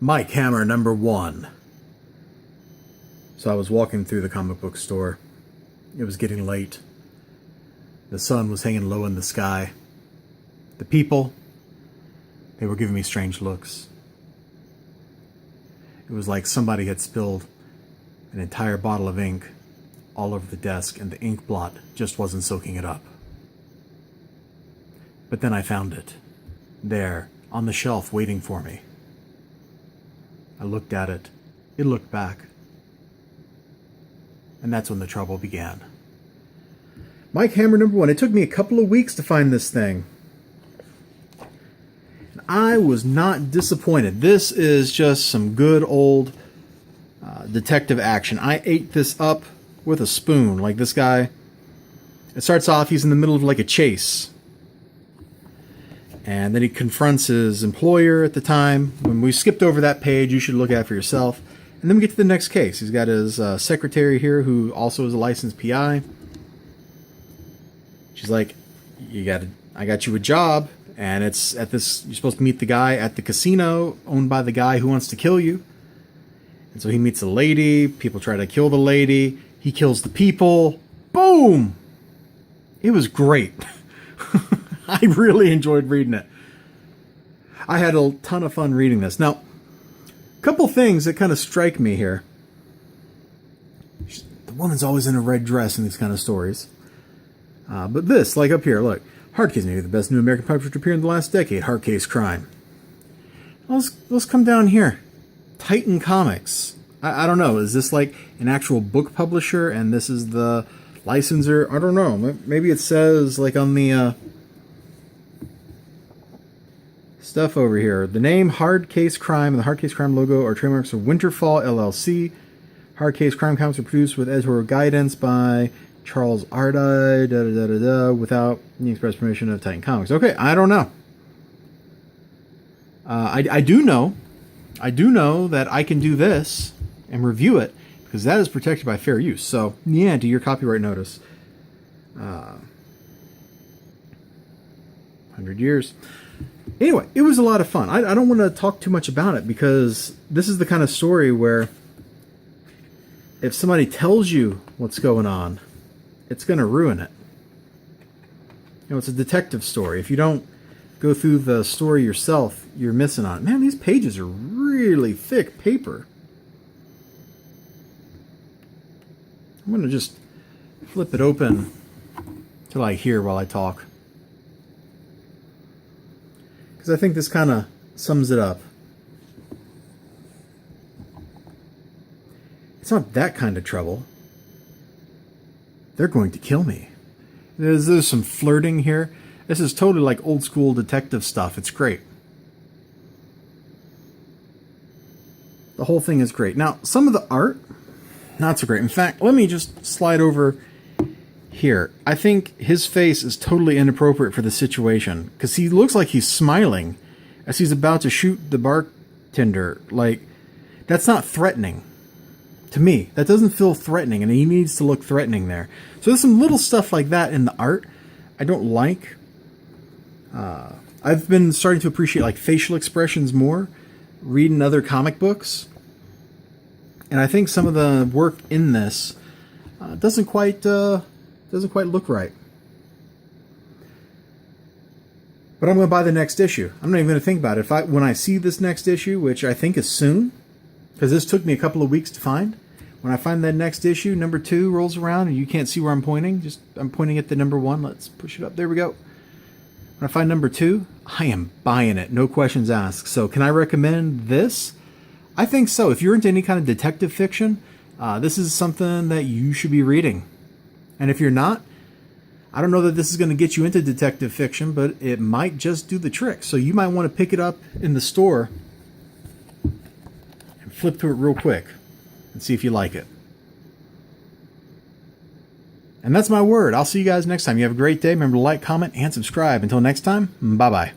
Mike Hammer #1. So I was walking through the comic book store. It was getting late. The sun was hanging low in the sky. The people, they were giving me strange looks. It was like somebody had spilled an entire bottle of ink all over the desk and the ink blot just wasn't soaking it up. But then I found it, there, on the shelf waiting for me. I looked at it. It looked back. And that's when the trouble began. Mike Hammer #1. It took me a couple of weeks to find this thing. And I was not disappointed. This is just some good old detective action. I ate this up with a spoon. Like this guy. It starts off, he's in the middle of like a chase. And then he confronts his employer at the time. When we skipped over that page, you should look at it for yourself. And then we get to the next case. He's got his secretary here, who also is a licensed PI. She's like, I got you a job. And it's at this, you're supposed to meet the guy at the casino owned by the guy who wants to kill you. And so he meets a lady. People try to kill the lady. He kills the people. Boom! It was great. I really enjoyed reading it. I had a ton of fun reading this. Now, a couple things that kind of strike me here. The woman's always in a red dress in these kind of stories. But this, like up here, look. Hard Case, maybe the best new American publisher to appear in the last decade. Hard Case Crime. Let's come down here. Titan Comics. I don't know. Is this like an actual book publisher and this is the licensor? I don't know. Maybe it says like on the stuff over here. The name Hard Case Crime and the Hard Case Crime logo are trademarks of Winterfall LLC. Hard Case Crime comics are produced with editorial guidance by Charles Ardai, without the express permission of Titan Comics. Okay, I don't know. I do know that I can do this and review it because that is protected by fair use. So, yeah, do your copyright notice. 100 years. Anyway, it was a lot of fun. I don't want to talk too much about it because this is the kind of story where if somebody tells you what's going on, it's going to ruin it. You know, it's a detective story. If you don't go through the story yourself, you're missing on it. Man, these pages are really thick paper. I'm going to just flip it open till I hear while I talk. Because I think this kind of sums it up. It's not that kind of trouble. They're going to kill me. There's some flirting here. This is totally like old school detective stuff. It's great. The whole thing is great. Now, some of the art, not so great. In fact, let me just slide over here. I think his face is totally inappropriate for the situation because he looks like he's smiling as he's about to shoot the bartender. Like, that's not threatening. To me, that doesn't feel threatening, and he needs to look threatening there. So there's some little stuff like that in the art I don't like. I've been starting to appreciate like facial expressions more, reading other comic books, and I think some of the work in this doesn't quite look right. But I'm going to buy the next issue. I'm not even going to think about it. When I see this next issue, which I think is soon, because this took me a couple of weeks to find. When I find that next issue, #2 rolls around, and you can't see where I'm pointing. I'm pointing at the #1. Let's push it up. There we go. When I find #2, I am buying it. No questions asked. So can I recommend this? I think so. If you're into any kind of detective fiction, this is something that you should be reading. And if you're not, I don't know that this is going to get you into detective fiction, but it might just do the trick. So you might want to pick it up in the store and flip through it real quick and see if you like it. And that's my word. I'll see you guys next time. You have a great day. Remember to like, comment, and subscribe. Until next time, bye-bye.